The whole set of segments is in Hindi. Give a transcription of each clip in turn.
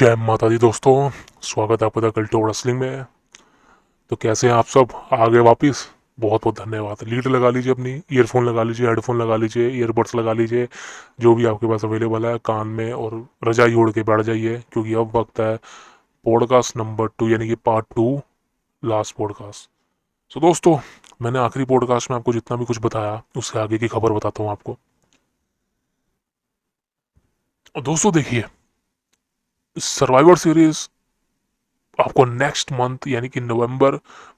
जय माता दी दोस्तों। स्वागत है आपका द कल्ट ऑफ रेसलिंग में। तो कैसे हैं आप सब? आ गए वापिस। बहुत बहुत धन्यवाद। लीड लगा लीजिए, अपनी ईयरफोन लगा लीजिए, हेडफोन लगा लीजिए, ईयरबड्स लगा लीजिए, जो भी आपके पास अवेलेबल है कान में, और रजाई ओढ़ के बैठ जाइए, क्योंकि अब वक्त है पॉडकास्ट नंबर 2, यानी कि पार्ट 2, लास्ट पॉडकास्ट। तो दोस्तों, मैंने आखिरी पॉडकास्ट में आपको जितना भी कुछ बताया उससे आगे की खबर बताता हूँ आपको। और दोस्तों देखिए, सर्वाइवर सीरीज आपको नेक्स्ट मंथ यानी कि नवंबर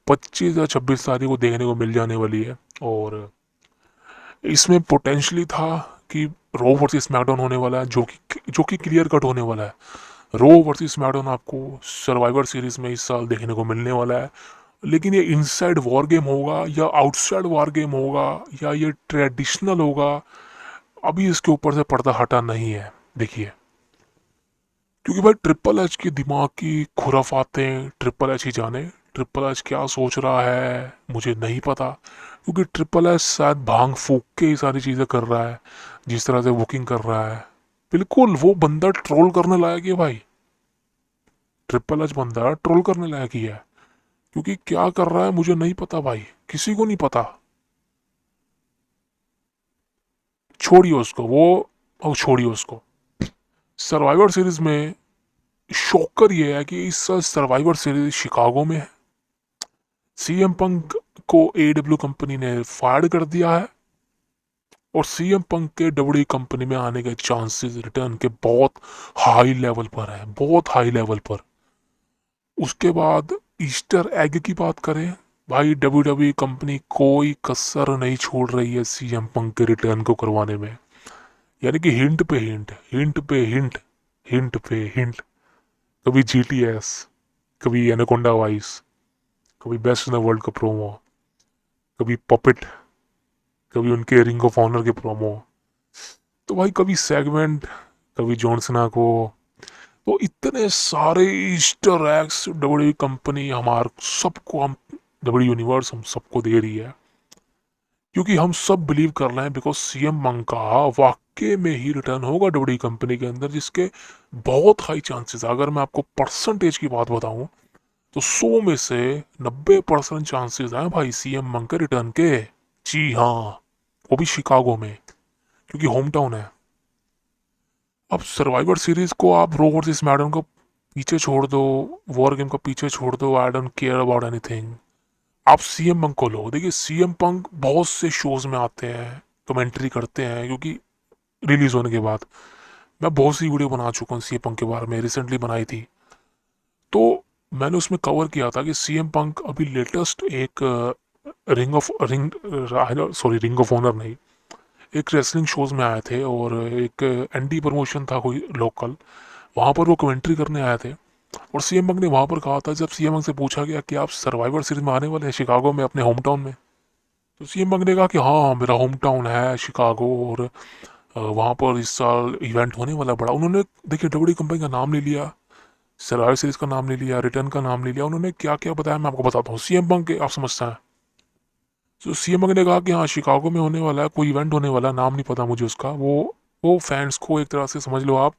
25 या 26 तारीख को देखने को मिल जाने वाली है। और इसमें पोटेंशली था कि रो वर्सेस स्मैकडाउन होने वाला है, जो कि क्लियर कट होने वाला है। रो वर्सेस स्मैकडाउन आपको सर्वाइवर सीरीज में इस साल देखने को मिलने वाला है। लेकिन ये इनसाइड वॉर गेम होगा या आउटसाइड वॉर गेम होगा या ये ट्रेडिशनल होगा, अभी इसके ऊपर से पर्दा हटा नहीं है। देखिए, क्योंकि भाई ट्रिपल एच के दिमाग की खुराफातें ट्रिपल एच ही जाने। ट्रिपल एच क्या सोच रहा है मुझे नहीं पता, क्योंकि ट्रिपल एच शायद भांग फूक के ही सारी चीज़ें कर रहा है, जिस तरह से बुकिंग कर रहा है। बिल्कुल वो बंदा ट्रोल करने लायक है भाई। ट्रिपल एच बंदा ट्रोल करने लायक ही है, क्योंकि क्या कर रहा है मुझे नहीं पता भाई, किसी को नहीं पता। छोड़िए उसको वो, और छोड़िए उसको। सर्वाइवर सीरीज में शॉकर ये है कि इस साल सर्वाइवर सीरीज शिकागो में है। सीएम पंक को एडब्ल्यू कंपनी ने फायर कर दिया है, और सीएम पंक के डब्ल्यू कंपनी में आने के चांसेस रिटर्न के बहुत हाई लेवल पर है, बहुत हाई लेवल पर। उसके बाद ईस्टर एग की बात करें, भाई डब्ल्यू कंपनी कोई कसर नहीं छोड़ रही है सीएम पंक के रिटर्न को करवाने में। यानी कि हिंट पे हिंट, हिंट पे हिंट, हिंट पे हिंट। कभी जीटीएस, कभी एनाकोंडा वाइस, कभी बेस्ट इन द वर्ल्ड का प्रोमो, कभी पपेट, कभी उनके रिंग ऑफ ऑनर के प्रोमो, तो भाई कभी सेगमेंट, कभी जॉनसना को। तो इतने सारे ईस्टर एग्स डब्ल्यू कंपनी हमार सबको, हम डब्ल्यू यूनिवर्स हम सबको दे रही है, क्योंकि हम सब बिलीव कर रहे हैं बिकॉज सीएम मंग का वाकई में ही रिटर्न होगा डब्ल्यू कंपनी के अंदर, जिसके बहुत हाई चांसेस। अगर मैं आपको परसेंटेज की बात बताऊं तो 100 में से 90% चांसेस हैं भाई सीएम मंग के रिटर्न के। जी हाँ, वो भी शिकागो में, क्योंकि होम टाउन है। अब सर्वाइवर सीरीज को आप रो वर्सेस स्मैकडाउन को पीछे छोड़ दो, वॉर गेम को पीछे छोड़ दो, I don't care about anything. आप सीएम पंक को लो। देखिए, सीएम पंक बहुत से शोज में आते हैं, कमेंट्री करते हैं, क्योंकि रिलीज होने के बाद मैं बहुत सी वीडियो बना चुका हूँ सीएम पंक के बारे में, रिसेंटली बनाई थी। तो मैंने उसमें कवर किया था कि सीएम पंक अभी लेटेस्ट एक रिंग ऑफ ऑनर नहीं, एक रेसलिंग शोज में आए थे, और एक एनडी प्रमोशन था कोई लोकल, वहाँ पर वो कमेंट्री करने आए थे। और सीएम पंक ने वहाँ पर कहा था, जब सीएम पंक से पूछा गया कि आप सर्वाइवर सीरीज में आने वाले हैं शिकागो में, अपने होम टाउन में, तो सीएम पंक ने कहा कि हाँ मेरा होम टाउन है शिकागो, और वहाँ पर इस साल इवेंट होने वाला बड़ा। उन्होंने देखिए डब्ल्यू कंपनी का नाम ले लिया, सर्वाइवर सीरीज का नाम ले लिया, रिटर्न का नाम ले लिया, उन्होंने क्या क्या बताया मैं आपको बताता हूँ। सीएम पंक आप समझते हैं, तो सीएम ने कहा कि हाँ शिकागो में होने वाला है, कोई इवेंट होने वाला है, नाम नहीं पता मुझे उसका। वो फैंस को एक तरह से समझ लो आप,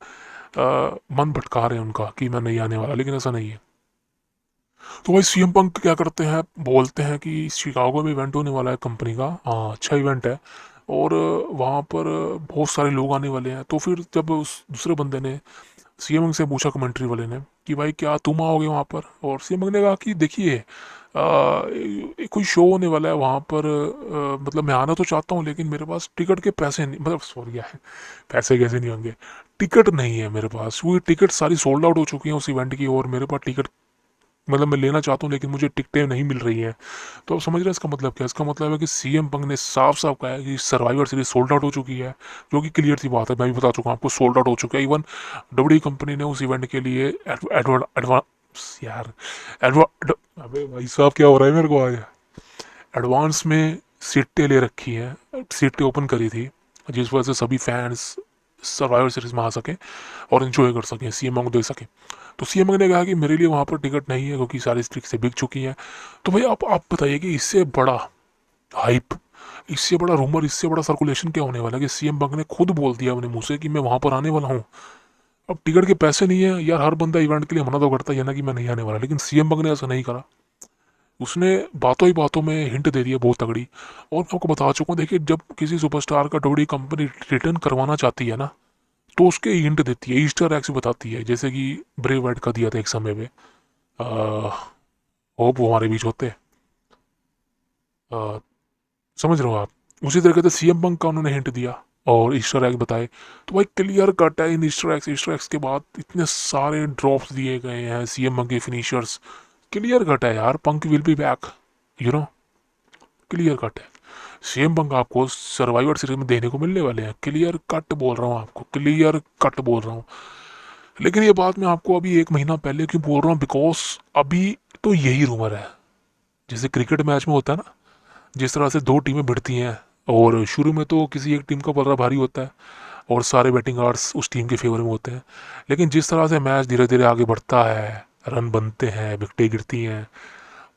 मन भटका रहे हैं उनका कि मैं नहीं आने वाला, लेकिन ऐसा नहीं है। तो भाई सीएम पंक क्या करते हैं, बोलते हैं कि शिकागो में इवेंट होने वाला है कंपनी का, हाँ अच्छा इवेंट है, और वहाँ पर बहुत सारे लोग आने वाले हैं। तो फिर जब उस दूसरे बंदे ने सीएम से पूछा, कमेंट्री वाले ने, कि भाई क्या तुम आओगे वहाँ पर, और सीएम ने कहा कि देखिए कोई शो होने वाला है वहाँ पर, मतलब मैं आना तो चाहता हूँ, लेकिन मेरे पास टिकट के पैसे नहीं, मतलब सॉरी है, पैसे कैसे नहीं होंगे, टिकट नहीं है मेरे पास। वो टिकट सारी सोल्ड आउट हो चुकी हैं उस इवेंट की, और मेरे पास टिकट, मतलब मैं लेना चाहता हूँ लेकिन मुझे टिकटें नहीं मिल रही हैं। तो आप समझ रहे हैं इसका मतलब क्या? इसका मतलब है कि सीएम पंक ने साफ साफ कहा है कि सर्वाइवर सीरीज सोल्ड आउट हो चुकी है, जो कि क्लियर सी बात है, मैं भी बता चुका हूँ आपको, सोल्ड आउट हो चुका है। इवन डब्ल्यू कंपनी ने उस इवेंट के लिए एडवांस, यार अबे भाई साहब क्या हो रहा है मेरे को आज, एडवांस में सीटें ले रखी हैं, सीटें ओपन करी थी, जिस वजह से सभी फैंस सर्वाइवर सीरीज में आ सकें और इन्जॉय कर सकें, सीएम को देख सकें। तो सीएम ने कहा कि मेरे लिए वहाँ पर टिकट नहीं है, क्योंकि सारी स्ट्रिक से बिक चुकी हैं। तो भाई आप बताइए कि इससे बड़ा हाइप, इससे बड़ा रूमर, इससे बड़ा सर्कुलेशन क्या होने वाला है कि सीएम पंक ने खुद बोल दिया अपने मुंह से कि मैं वहाँ पर आने वाला हूँ। अब टिकट के पैसे नहीं है यार, हर बंदा इवेंट के लिए मना तो करता है ना कि मैं नहीं आने वाला, लेकिन सीएम बंग ने ऐसा नहीं करा। उसने बातों ही बातों में हिंट दे दिया बहुत तगड़ी। और मैं आपको बता चुका हूँ, देखिए जब किसी सुपरस्टार का डब्ल्यूडब्ल्यूई कंपनी रिटर्न करवाना चाहती है ना, तो उसके हिंट देती है, ईस्टर एग्स बताती है, जैसे कि ब्रे वाइट का दिया था एक समय पे। होप वो हमारे बीच होते। आ, समझ रहे हो आप? उसी तरीके से सीएम पंक का उन्होंने हिंट दिया और ईस्टर एग बताए। तो भाई क्लियर कट है, इन ईस्टर एग्स के बाद इतने सारे ड्रॉप्स दिए गए हैं सीएम पंक के फिनिशर्स। क्लियर कट है यार, Punk will be back, you know, clear cut है। सीएम पंक आपको सर्वाइवर सीरीज में देने को मिलने वाले हैं, क्लियर कट बोल रहा हूँ आपको, क्लियर कट बोल रहा हूँ। लेकिन ये बात मैं आपको अभी 1 महीना पहले क्यों बोल रहा हूँ, बिकॉज अभी तो यही रूमर है। जैसे क्रिकेट मैच में होता है ना, जिस तरह से दो टीमें भिड़ती हैं और शुरू में तो किसी एक टीम का पलड़ा भारी होता है और सारे बैटिंग आर्ट्स उस टीम के फेवर में होते हैं। लेकिन जिस तरह से मैच धीरे धीरे आगे बढ़ता है, रन बनते हैं, विकेटें गिरती हैं,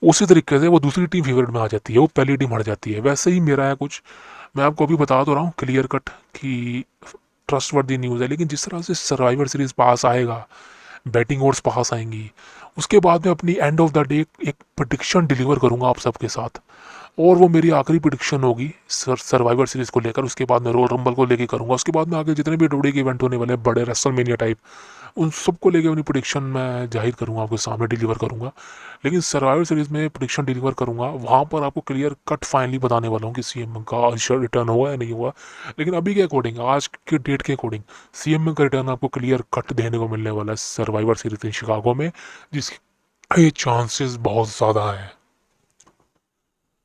उसी तरीके से वो दूसरी टीम फेवरेट में आ जाती है, वो पहली टीम हट जाती है। वैसे ही मेरा है कुछ, मैं आपको अभी बता तो रहा हूँ क्लियर कट कि ट्रस्ट वर्दी न्यूज़ है। लेकिन जिस तरह से सर्वाइवर सीरीज पास आएगा, बैटिंग ओवर्स पास आएंगी, उसके बाद में अपनी एंड ऑफ द डे एक प्रडिक्शन डिलीवर करूंगा आप सबके साथ। और वो मेरी आखिरी प्रिडिक्शन होगी सर्वाइवर सीरीज को लेकर। उसके बाद मैं रोयल रंबल को लेके करूंगा, उसके बाद में आगे जितने भी डब्ल्यूडब्ल्यूई के इवेंट होने वाले हैं बड़े रेसलमेनिया टाइप, उन सबको लेके अपनी प्रिडिक्शन मैं जाहिर करूंगा, आपके सामने डिलीवर करूंगा। लेकिन सर्वाइवर सीरीज में प्रिडिक्शन डिलीवर करूंगा, वहां पर आपको क्लियर कट फाइनली बताने वाला हूँ कि सीएम का रिटर्न हुआ या नहीं हुआ। लेकिन अभी के अकॉर्डिंग, आज के डेट के अकॉर्डिंग, सीएम का रिटर्न आपको क्लियर कट देने को मिलने वाला है सर्वाइवर सीरीज इन शिकागो में, जिसके चांसेस बहुत ज़्यादा हैं।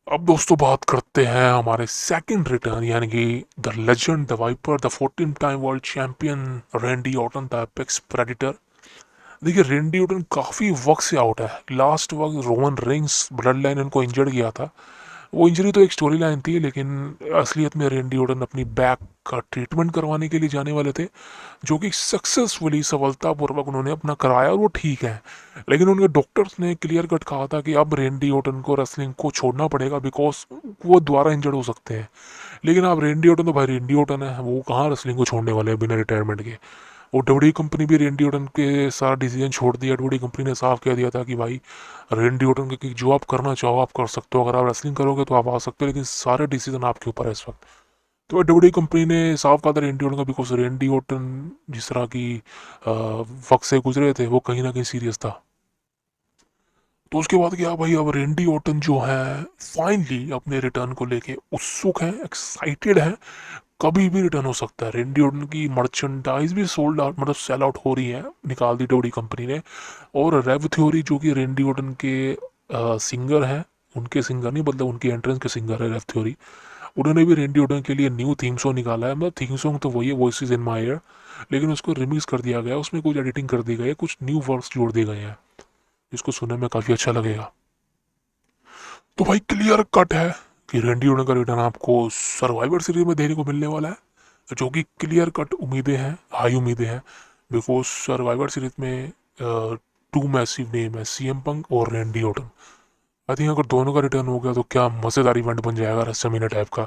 अब दोस्तों बात करते हैं हमारे सेकंड रिटर्न, यानी कि the legend, the viper, the 14 time world champion Randy Orton, the apex predator. देखिए रेंडी ऑर्टन काफ़ी वक्त से आउट है। लास्ट वक्त रोमन रिंग्स ब्लड लाइन उनको इंजर्ड किया था। वो इंजरी तो एक स्टोरी लाइन थी, लेकिन असलियत में रेंडी ऑर्टन अपनी बैक का ट्रीटमेंट करवाने के लिए जाने वाले थे, जो कि सक्सेसफुली, सफलतापूर्वक उन्होंने अपना कराया और वो ठीक है। लेकिन उनके डॉक्टर्स ने क्लियर कट कहा था कि अब रेंडी ऑर्टन को रेसलिंग को छोड़ना पड़ेगा, बिकॉज वो दोबारा इंजर्ड हो सकते हैं। लेकिन अब रेंडी ऑर्टन तो भाई रेंडी ऑर्टन है, वो कहाँ रेसलिंग को छोड़ने वाले हैं बिना रिटायरमेंट के। और डब्ल्यूडब्ल्यूई कंपनी भी रेंडी ऑर्टन के सारा डिसीजन छोड़ दिया। डब्ल्यूडब्ल्यूई कंपनी ने साफ कह दिया था कि भाई रेंडी ऑर्टन के कि जो आप करना चाहो आप कर सकते हो, अगर आप रेसलिंग करोगे तो आप आ सकते हो, लेकिन सारे डिसीजन आपके ऊपर है इस वक्त। तो डब्ल्यूडब्ल्यूई कंपनी ने साफ कहा था रेंडी ऑर्टन का, बिकॉज रेंडी ऑर्टन जिस तरह की वक्त से गुजरे थे वो कहीं ना कहीं सीरियस था। तो उसके बाद क्या भाई, अब रेंडी ऑर्टन जो है फाइनली अपने रिटर्न को लेके उत्सुक है, एक्साइटेड है। कभी भी रिटर्न हो सकता है। रेंडी ऑर्टन की मर्चेंडाइज भी सोल्ड आउट, मतलब सेल आउट हो रही है, निकाल दी डब्ल्यूडब्ल्यूई कंपनी ने। और रेव थ्योरी जो कि रेंडी ऑर्टन के सिंगर हैं, उनके सिंगर नहीं, मतलब उनकी एंट्रेंस के सिंगर है रेव थ्योरी, उन्होंने भी रेंडी ऑर्टन के लिए न्यू थीम सॉन्ग निकाला है। मतलब थीम सॉन्ग तो वही है, वॉइसेस इन माई ईयर, लेकिन उसको रिमिक्स कर दिया गया है, उसमें कुछ एडिटिंग कर दी गई है, कुछ न्यू वर्ड्स जोड़ दिए गए हैं, जिसको सुनने में काफ़ी अच्छा लगेगा। तो भाई क्लियर कट है कि रेंडी ऑर्टन का रिटर्न आपको सर्वाइवर सीरीज में देने को मिलने वाला है, जो कि क्लियर कट उम्मीदें हैं, हाई उम्मीदें हैं। बिकॉज सर्वाइवर सीरीज में टू मैसिव नेम है, सीएम पंक और रेंडी ऑर्टन। आई थिंक अगर दोनों का रिटर्न हो गया तो क्या मज़ेदार इवेंट बन जाएगा रेसलमेनिया टाइप का।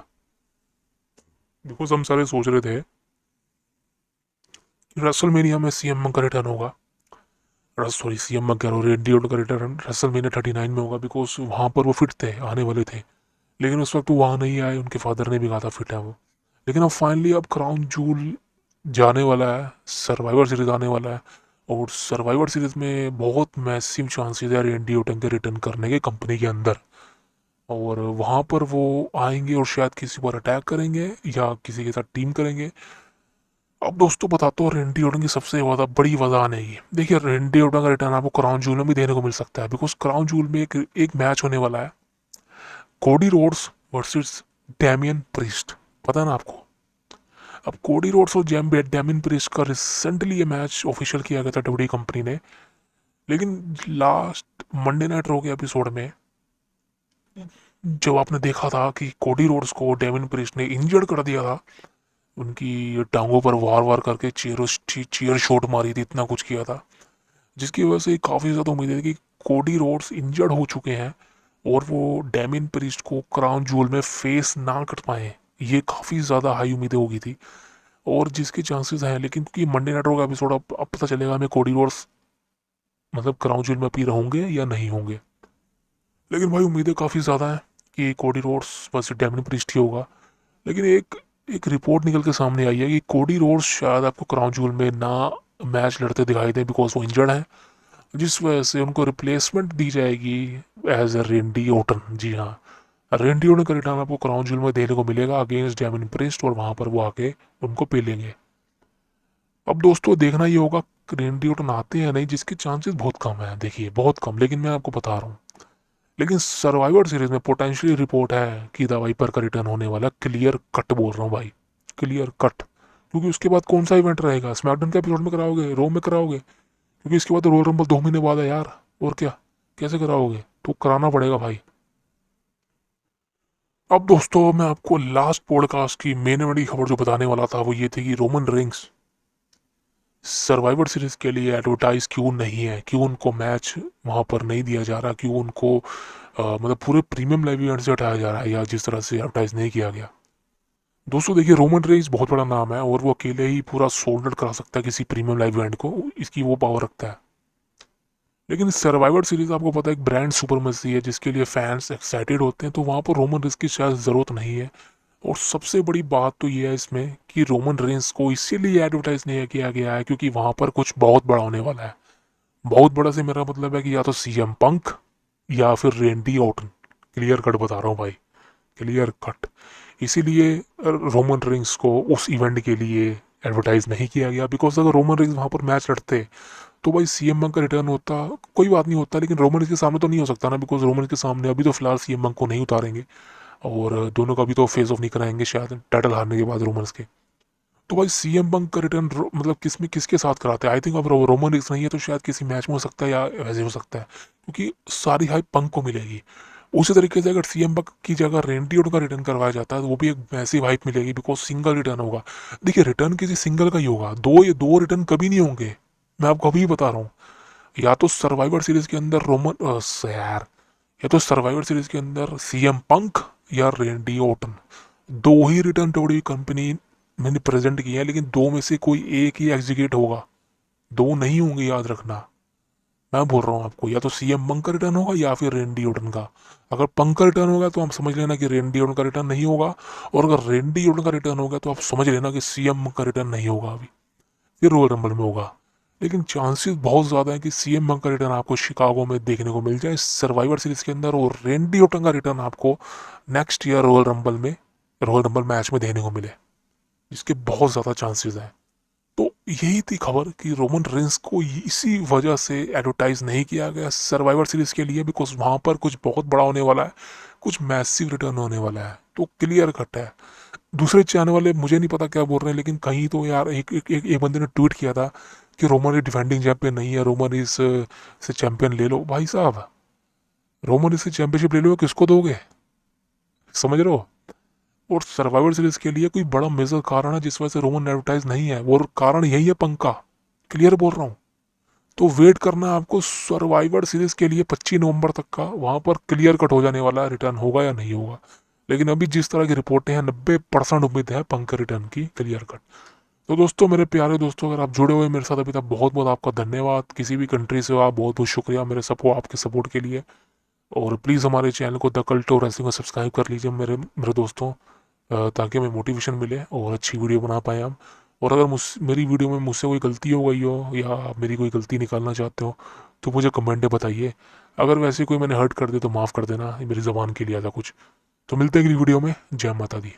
बिकॉज हम सारे सोच रहे थे रेसलमेनिया में सीएम पंक का रिटर्न होगा, सॉरी सीएम पंक कह रहा हूँ, रेंडी ऑर्टन का रिटर्न रेसलमेनिया 39 में होगा, बिकॉज वहाँ पर वो फिट थे, आने वाले थे। लेकिन उस वक्त वो वहाँ नहीं आए, उनके फादर ने भी कहा था फिट है वो। लेकिन अब फाइनली अब क्राउन जूल जाने वाला है, सर्वाइवर सीरीज आने वाला है, और सर्वाइवर सीरीज में बहुत मैसिव चांसेस है रेंडी ओटन के रिटर्न करने के कंपनी के अंदर। और वहाँ पर वो आएंगे और शायद किसी पर अटैक करेंगे या किसी के साथ टीम करेंगे। अब दोस्तों बताता हूँ रेंडी ओटन की सबसे ज़्यादा बड़ी वजह आने की। देखिए रेंडी ओटन का रिटर्न आपको क्राउन जूल में भी देने को मिल सकता है, बिकॉज क्राउन जूल में एक मैच होने वाला है, Cody Rhodes versus Damian priest. पता है ना आपको? अब कोडी रोड्स और डैमियन प्रीस्ट का रिसेंटली ये मैच ऑफिशियल किया गया था डब्ल्यूडब्ल्यूई कंपनी ने। लेकिन लास्ट मंडे नाइट रो के एपिसोड में जब आपने देखा था कि कोडी रोड्स को डैमियन प्रीस्ट ने इंजर्ड कर दिया था, उनकी टांगों पर वार वार करके चीयर शॉट मारी थी, इतना कुछ किया था, जिसकी वजह से काफ़ी ज़्यादा उम्मीद है कि कोडी रोड्स इंजर्ड हो चुके हैं और वो डैमियन प्रीस्ट को क्राउन जूल में फेस ना कर पाए। ये काफ़ी ज़्यादा हाई उम्मीदें हो गई थी। और जिसके चांसेस हैं, लेकिन क्योंकि मंडे नाइट का एपिसोड अब पता चलेगा हमें कोडी रोड्स मतलब क्राउन ज्वेल में अपीयर होंगे या नहीं होंगे। लेकिन भाई उम्मीदें काफ़ी ज़्यादा हैं कि कोडी रोड्स बस डेमिन प्रीस्ट ही होगा। लेकिन एक एक रिपोर्ट निकल के सामने आई है कि कोडी रोड्स शायद आपको क्राउन ज्वेल में ना मैच लड़ते दिखाई दे बिकॉज वो इंजर्ड हैं, जिस वजह से उनको रिप्लेसमेंट दी जाएगी एज ए रेंडी ओटन। जी हाँ, रेंडी ओटन का रिटर्न आपको क्राउन ज्वेल में देने को मिलेगा अगेंस्ट डेमिन प्रीस्ट, और वहाँ पर वो आके उनको पे लेंगे। अब दोस्तों देखना ये होगा रेंडी ओटन आते हैं या नहीं, जिसके चांसेस बहुत कम है, देखिए बहुत कम, लेकिन मैं आपको बता रहा हूँ। लेकिन सर्वाइवर सीरीज में पोटेंशियली रिपोर्ट है कि द वाइपर का रिटर्न होने वाला, क्लियर कट बोल रहा हूँ भाई, क्लियर कट। क्योंकि उसके बाद कौन सा इवेंट रहेगा, स्मैकडाउन के एपिसोड में कराओगे, रो में कराओगे? क्योंकि इसके बाद रॉयल रंबल 2 महीने बाद है यार, और क्या, कैसे कराओगे? तो कराना पड़ेगा भाई। अब दोस्तों मैं आपको लास्ट पॉडकास्ट की मेन बड़ी खबर जो बताने वाला था वो ये थी कि रोमन रिंग्स सर्वाइवर सीरीज के लिए एडवर्टाइज क्यों नहीं है, क्यों उनको मैच वहाँ पर नहीं दिया जा रहा, क्यों उनको मतलब पूरे प्रीमियम लाइव इवेंट से हटाया जा रहा है, या जिस तरह से एडवर्टाइज नहीं किया गया। दोस्तों देखिए, रोमन रेंज बहुत बड़ा नाम है और वो अकेले ही पूरा सोल्ड आउट करा सकता है किसी प्रीमियम लाइव इवेंट को, इसकी वो पावर रखता है। लेकिन सर्वाइवर सीरीज आपको पता है एक ब्रांड सुपरमेसी है जिसके लिए फैंस एक्साइटेड होते हैं, तो वहाँ पर रोमन रेंज की शायद ज़रूरत नहीं है। और सबसे बड़ी बात तो ये है इसमें कि रोमन रेंज को इसीलिए एडवर्टाइज नहीं किया गया है क्योंकि वहाँ पर कुछ बहुत बड़ा होने वाला है। बहुत बड़ा से मेरा मतलब है कि या तो सीएम पंक या फिर रेंडी ऑर्टन। क्लियर कट बता रहा हूँ भाई, क्लियर कट। इसीलिए रोमन रिंग्स को उस इवेंट के लिए एडवर्टाइज नहीं किया गया, बिकॉज अगर रोमन रिंग्स वहाँ पर मैच लड़ते तो भाई सीएम पंक का रिटर्न होता, कोई बात नहीं होता, लेकिन रोमन रिंग्स के सामने तो नहीं हो सकता ना, बिकॉज रोमन के सामने अभी तो फिलहाल सीएम पंक को नहीं उतारेंगे, और दोनों का भी तो फेस ऑफ नहीं कराएंगे शायद टाइटल हारने के बाद रोमन्स के। तो भाई सीएम पंक का रिटर्न मतलब किसके साथ कराते हैं? आई थिंक अब रोमन रिंग्स नहीं है तो शायद किसी मैच में हो सकता है या वैसे हो सकता है, क्योंकि सारी हाइप पंक को मिलेगी। उसी तरीके से अगर सीएम पंक की जगह रेंडी ओटन का रिटर्न करवाया जाता है तो वो भी एक मैसिव हाइप मिलेगी, बिकॉज सिंगल रिटर्न होगा। देखिए रिटर्न किसी सिंगल का ही होगा, दो रिटर्न कभी नहीं होंगे, मैं आपको अभी बता रहा हूँ। या तो सर्वाइवर सीरीज के अंदर यार, या तो सर्वाइवर सीरीज के अंदर सीएम पंक या रेंडी ओटन, दो ही रिटर्न टोड़ी कंपनी मैंने प्रेजेंट किया है, लेकिन दो में से कोई एक ही एग्जीक्यूट होगा, दो नहीं होंगे, याद रखना। मैं बोल रहा हूँ आपको, या तो सीएम पंक का रिटर्न होगा या फिर रेंडी ओटन का। अगर पंक का रिटर्न होगा तो आप समझ लेना कि रेंडी ओटन का रिटर्न नहीं होगा, और अगर रेंडी ओटन का रिटर्न होगा तो आप समझ लेना कि सीएम का रिटर्न नहीं होगा अभी, फिर रॉयल रंबल में होगा। लेकिन चांसेस बहुत ज़्यादा है कि सीएम पंक का रिटर्न आपको शिकागो में देखने को मिल जाए सर्वाइवर सीरीज के अंदर, और रेंडी ओटन का रिटर्न आपको next year royal rumble match में देखने को मिले, जिसके बहुत ज़्यादा चांसेस हैं। तो यही थी खबर कि रोमन रेंस को इसी वजह से एडवर्टाइज नहीं किया गया सर्वाइवर सीरीज के लिए, बिकॉज वहाँ पर कुछ बहुत बड़ा होने वाला है, कुछ मैसिव रिटर्न होने वाला है, तो क्लियर कट है। दूसरे चैनल वाले मुझे नहीं पता क्या बोल रहे हैं, लेकिन कहीं तो यार एक बंदे ने ट्वीट किया था कि रोमन डिफेंडिंग चैंपियन नहीं है, रोमन इस से चैंपियन ले लो। भाई साहब, रोमन इस चैंपियनशिप ले लो, किसको दोगे? समझ रहे हो? और सर्वाइवर सीरीज के लिए कोई बड़ा मेजर कारण है जिस वजह से रोमन एडवर्टाइज नहीं है, और कारण यही है पंखा, क्लियर बोल रहा हूँ। तो वेट करना है आपको सर्वाइवर सीरीज के लिए 25 नवंबर तक का, वहां पर क्लियर कट हो जाने वाला है रिटर्न होगा या नहीं होगा। लेकिन अभी जिस तरह की रिपोर्टें हैं 90% उम्मीद है पंख रिटर्न की, क्लियर कट। तो दोस्तों, मेरे प्यारे दोस्तों, अगर आप जुड़े हुए मेरे साथ अभी तक, बहुत बहुत आपका धन्यवाद। किसी भी कंट्री से हो आप, बहुत बहुत शुक्रिया मेरे आपके सपोर्ट के लिए। और प्लीज़ हमारे चैनल को द कल्ट ऑफ रेसलिंग को सब्सक्राइब कर लीजिए मेरे मेरे दोस्तों, ताकि हमें मोटिवेशन मिले और अच्छी वीडियो बना पाए हम। और अगर मेरी वीडियो में मुझसे कोई गलती हो गई हो या आप मेरी कोई गलती निकालना चाहते हो तो मुझे कमेंट में बताइए। अगर वैसे कोई मैंने हर्ट कर दे तो माफ़ कर देना, ये मेरी ज़बान के लिए था कुछ। तो मिलते हैं अगली वीडियो में। जय माता दी।